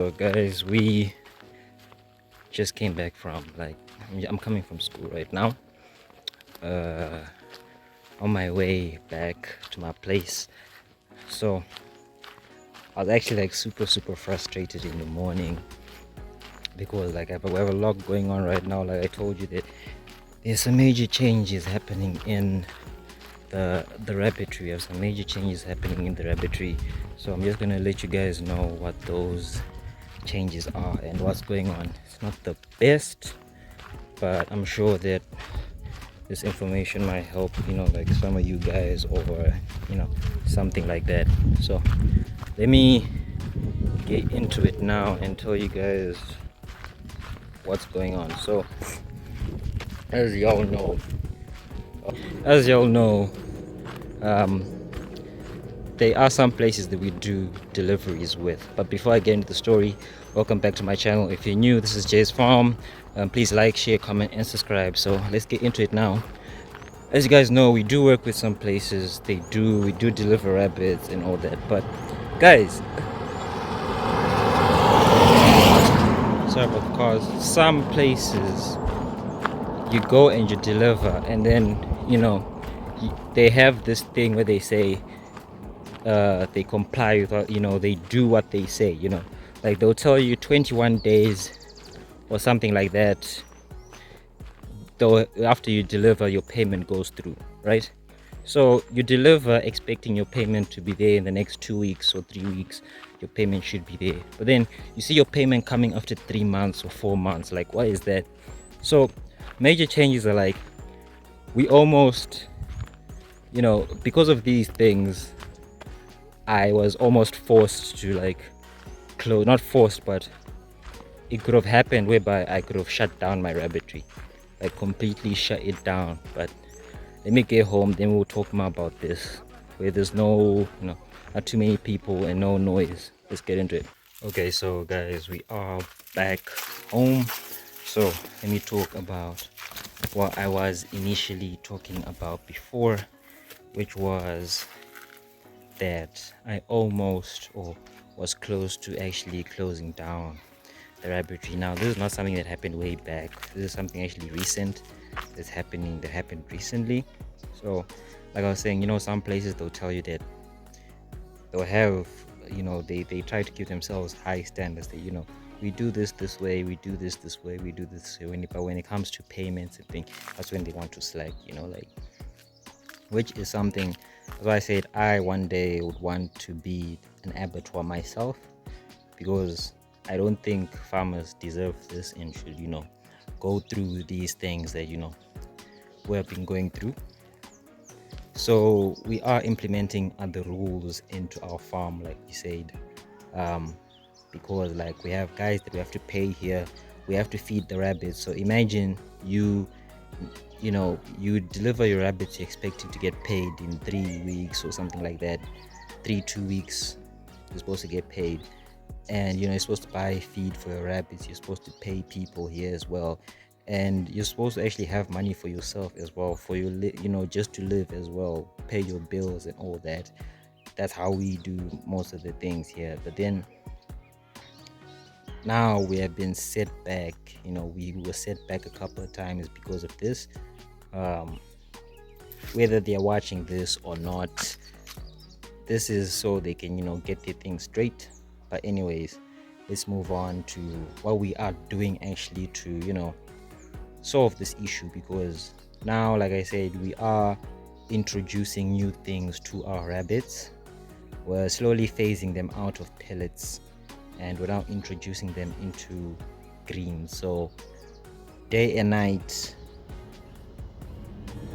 So guys, we just came back from I'm coming from school right now. On my way back to my place. So I was actually super frustrated in the morning because we have a lot going on right now. Like I told you that there's some major changes happening in the rabbitry. We have some major changes happening in the rabbitry. So I'm just gonna let you guys know what those changes are and what's going on. It's not the best, but I'm sure that this information might help, like some of you guys, or something like that. So let me get into it now and tell you guys what's going on. So as y'all know, there are some places that we do deliveries with. But before I get into the story, welcome back to my channel. If you're new, this is Jay's Farm. Please like, share, comment, and subscribe. So let's get into it now. As you guys know, we do work with some places. We do deliver rabbits and all that. But guys, sorry about the cars. Some places you go and you deliver, and then they have this thing where they say they comply with, they do what they say, like they'll tell you 21 days or something like that, though after you deliver your payment goes through, right? So you deliver expecting your payment to be there in the next 2 weeks or 3 weeks. Your payment should be there, but then you see your payment coming after 3 months or 4 months. Like, what is that? So major changes are like, we almost, because of these things, I was almost forced to close, not forced, but it could have happened whereby I could have shut down my rabbitry, like completely shut it down. But let me get home, then we'll talk more about this, where there's no, not too many people and no noise. Let's get into it. Okay, so guys, we are back home. So let me talk about what I was initially talking about before, which was that I almost, or was close to actually closing down the rabbitry. Now this is not something that happened way back. This is something actually recent that happened recently. So like I was saying, some places they'll tell you that they'll have, they try to give themselves high standards. That we do this way, we do this way, we do this way. But when it comes to payments and things, that's when they want to slack, which is something. That's why I said I one day would want to be an abattoir myself, because I don't think farmers deserve this and should, go through these things that, we have been going through. So we are implementing other rules into our farm, like you said, because we have guys that we have to pay here. We have to feed the rabbits. So imagine you deliver your rabbits, you're expecting to get paid in 3 weeks or something like that. 2 weeks you're supposed to get paid, and you're supposed to buy feed for your rabbits. You're supposed to pay people here as well, and you're supposed to actually have money for yourself as well, for your just to live as well, pay your bills and all that. That's how we do most of the things here. But then now we have been set back. We were set back a couple of times because of this. Whether they're watching this or not, this is so they can get their things straight. But anyways, let's move on to what we are doing actually to solve this issue, because now, like I said, we are introducing new things to our rabbits. We're slowly phasing them out of pellets, and we're now introducing them into greens. So day and night,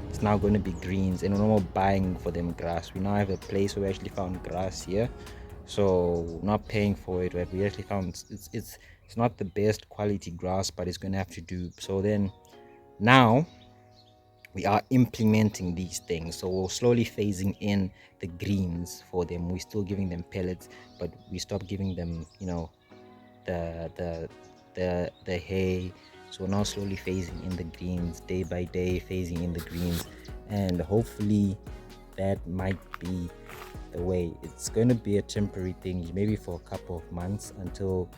it's now going to be greens, and we're no more buying for them grass. We now have a place where we actually found grass here, so we're not paying for it. But we actually found it's not the best quality grass, but it's going to have to do. So then now we are implementing these things. So we're slowly phasing in the greens for them. We're still giving them pellets, but we stop giving them the hay. So we're now slowly phasing in the greens, day by day phasing in the greens, and hopefully that might be the way. It's going to be a temporary thing, maybe for a couple of months, until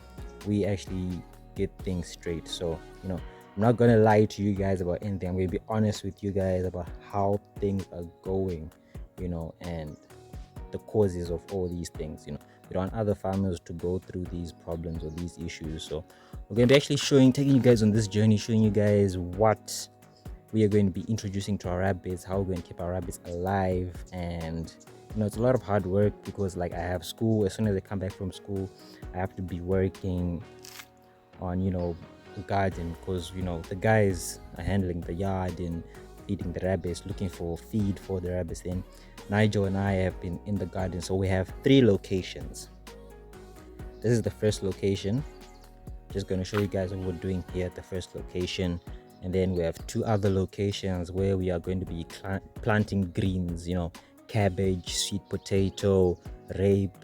we actually get things straight. So I'm not going to lie to you guys about anything. I'm going to be honest with you guys about how things are going, and the causes of all these things. We don't want other farmers to go through these problems or these issues. So we're going to be actually taking you guys on this journey, showing you guys what we are going to be introducing to our rabbits, how we're going to keep our rabbits alive. And it's a lot of hard work, because like I have school. As soon as I come back from school, I have to be working on the garden, because the guys are handling the yard and feeding the rabbits, looking for feed for the rabbits. Then Nigel and I have been in the garden. So we have 3 locations. This is the first location. Just going to show you guys what we're doing here at the first location. And then we have 2 other locations where we are going to be planting greens, cabbage, sweet potato, rape,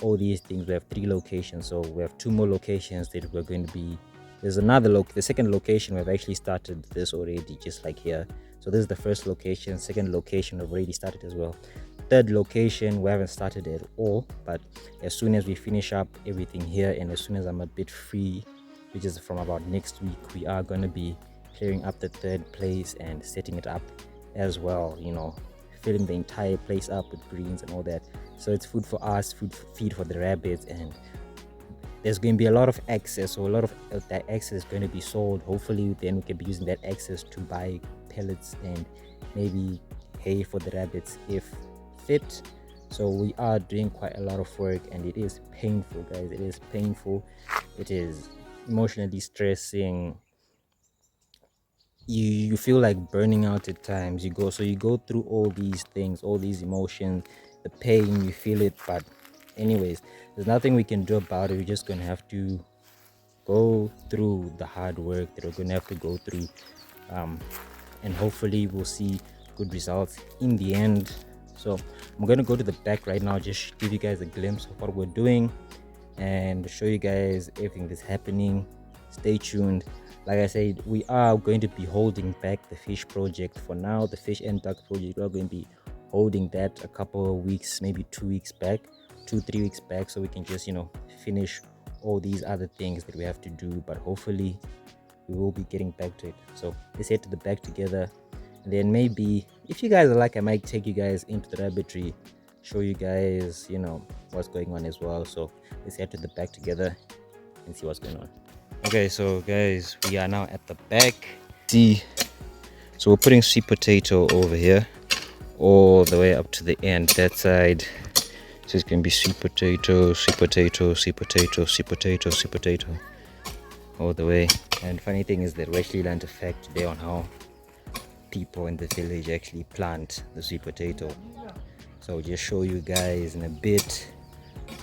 all these things. We have 3 locations. So we have 2 more locations that we're going to be. There's another the second location, we've actually started this already, just like here. So this is the first location. Second location, we've already started as well. Third location, we haven't started at all, but as soon as we finish up everything here, and as soon as I'm a bit free, which is from about next week, we are going to be clearing up the third place and setting it up as well, filling the entire place up with greens and all that. So it's food for us, feed for the rabbits, and there's going to be a lot of excess. So a lot of that excess is going to be sold. Hopefully then we can be using that excess to buy pellets and maybe hay for the rabbits if fit. So we are doing quite a lot of work, and it is painful, guys. It is painful. It is emotionally stressing. You feel like burning out at times. You go through all these things, all these emotions, the pain, you feel it. But anyways, there's nothing we can do about it. We're just gonna have to go through the hard work that we're gonna have to go through, and hopefully we'll see good results in the end. So I'm gonna go to the back right now, just give you guys a glimpse of what we're doing and show you guys everything that's happening. Stay tuned. Like I said, we are going to be holding back the fish project for now. The fish and duck project, we are going to be holding that a couple of weeks, maybe 2 weeks back, 2-3 weeks back, so we can just finish all these other things that we have to do. But hopefully we will be getting back to it. So let's head to the back together, and then maybe if you guys are like, I might take you guys into the rabbitry, show you guys what's going on as well. So let's head to the back together and see what's going on. Okay, so guys, we are now at the back. See, so we're putting sweet potato over here all the way up to the end, that side. So it's gonna be sweet potato, sweet potato, sweet potato, sweet potato, sweet potato, all the way. And funny thing is that we actually learned a fact today on how people in the village actually plant the sweet potato. So I'll just show you guys in a bit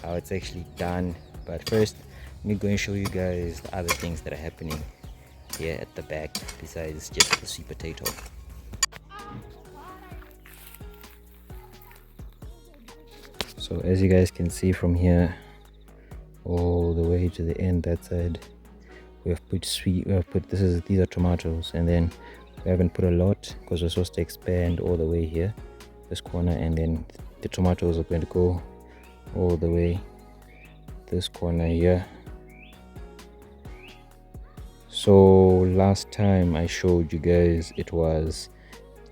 how it's actually done. But first, let me go and show you guys the other things that are happening here at the back besides just the sweet potato. So as you guys can see from here all the way to the end, that side, we have put these are tomatoes, and then we haven't put a lot because we're supposed to expand all the way here, this corner, and then the tomatoes are going to go all the way this corner here. So last time I showed you guys, it was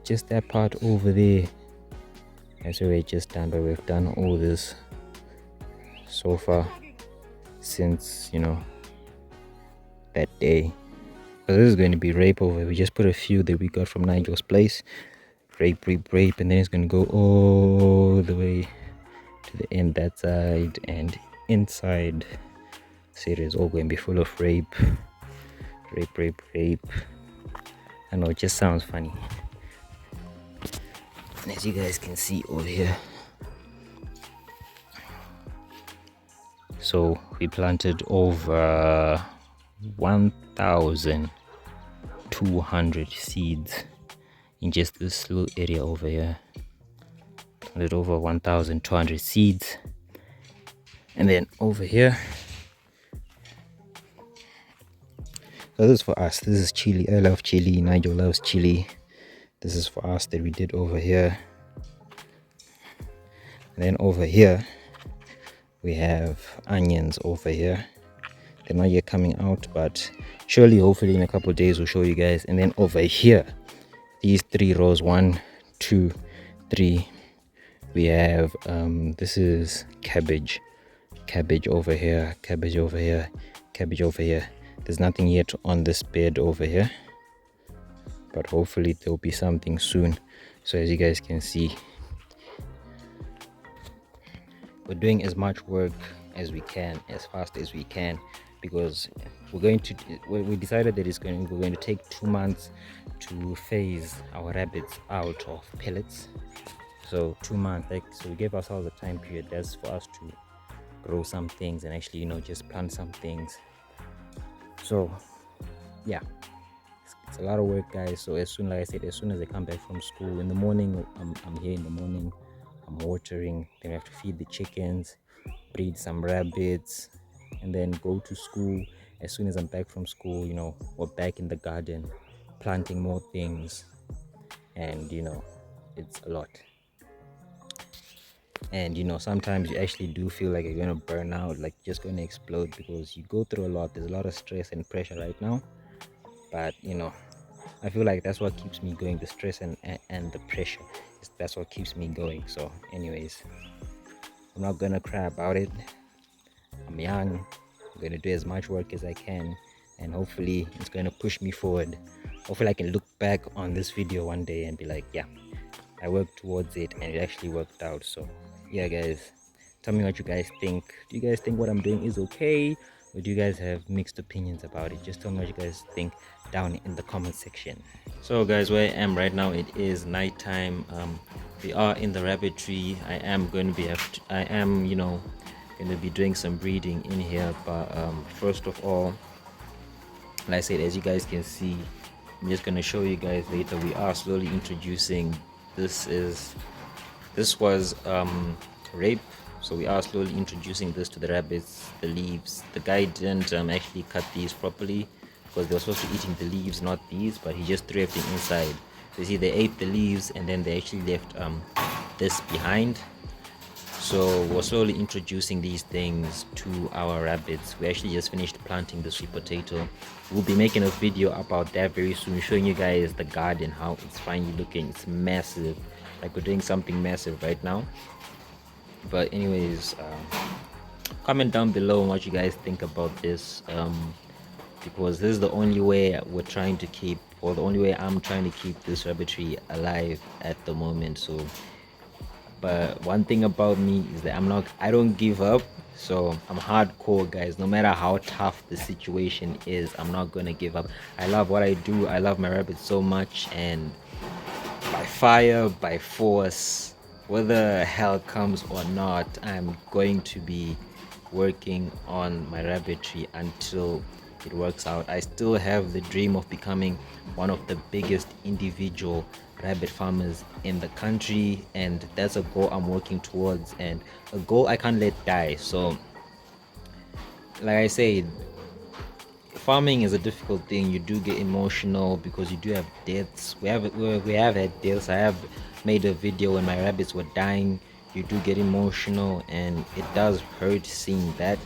just that part over there. That's where we just done, but we've done all this so far since that day. So this is going to be rape over. We just put a few that we got from Nigel's place. Rape, and then it's going to go all the way to the end, that side, and inside. See, it is all going to be full of rape. I know it just sounds funny. And as you guys can see over here, so we planted over 1,200 seeds in just this little area over here. Planted over 1,200 seeds, and then over here, so this is for us. This is chili. I love chili. Nigel loves chili. This is for us that we did over here. And then over here we have onions over here. They're not yet coming out, but surely hopefully in a couple of days we'll show you guys. And then over here, these 3 rows, 1, 2, 3, we have this is cabbage over here, cabbage over here, cabbage over here. There's nothing yet on this bed over here, but hopefully there'll be something soon. So as you guys can see, we're doing as much work as we can, as fast as we can, because we decided that we're going to take 2 months to phase our rabbits out of pellets. So 2 months, so we gave ourselves a time period. That's for us to grow some things and actually, just plant some things. So yeah, it's a lot of work, guys. So like I said, as soon as I come back from school in the morning, I'm here in the morning, I'm watering, then I have to feed the chickens, breed some rabbits, and then go to school. As soon as I'm back from school, we're back in the garden planting more things, and it's a lot. And sometimes you actually do feel like you're going to burn out, like just going to explode, because you go through a lot. There's a lot of stress and pressure right now, but I feel like that's what keeps me going. The stress and the pressure, that's what keeps me going. So anyways, I'm not gonna cry about it. I'm young, I'm gonna do as much work as I can, and hopefully it's gonna push me forward. Hopefully I can look back on this video one day and be like, yeah, I worked towards it and it actually worked out. So yeah, guys, tell me what you guys think. Do you guys think what I'm doing is okay, or do you guys have mixed opinions about it? Just tell me what you guys think down in the comment section. So guys, where I am right now, it is nighttime. We are in the rabbit tree. I am going to be doing some breeding in here, but first of all, like I said, as you guys can see, I'm just going to show you guys later. We are slowly introducing this was rape, so we are slowly introducing this to the rabbits. The leaves, the guy didn't actually cut these properly, because they were supposed to be eating the leaves, not these, but he just threw everything inside. So you see, they ate the leaves and then they actually left this behind. So we're slowly introducing these things to our rabbits. We actually just finished planting the sweet potato. We'll be making a video about that very soon, showing you guys the garden, how it's finally looking. It's massive, like we're doing something massive right now. But anyways, comment down below what you guys think about this, because this is the only way we're trying to keep, or the only way I'm trying to keep this rabbitry alive at the moment. So but one thing about me is that I don't give up. So I'm hardcore, guys. No matter how tough the situation is, I'm not gonna give up. I love what I do. I love my rabbits so much, and by fire, by force, whether hell comes or not, I'm going to be working on my rabbitry until it works out. I still have the dream of becoming one of the biggest individual rabbit farmers in the country, and that's a goal I'm working towards, and a goal I can't let die. So like I said, farming is a difficult thing. You do get emotional because you do have deaths. We have had deaths. I have made a video when my rabbits were dying. You do get emotional, and it does hurt seeing that,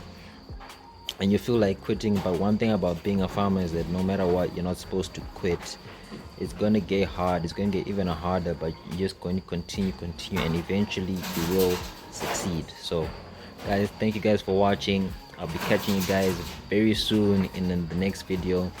and you feel like quitting. But one thing about being a farmer is that no matter what, you're not supposed to quit. It's gonna get hard, it's gonna get even harder, but you're just going to continue, and eventually you will succeed. So guys, thank you guys for watching. I'll be catching you guys very soon in the next video.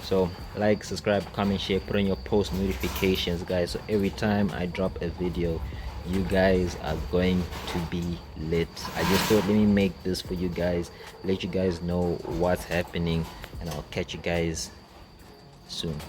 So like, subscribe, comment, share, put on your post notifications, guys, so every time I drop a video, you guys are going to be lit. I just thought, let me make this for you guys, let you guys know what's happening, and I'll catch you guys soon.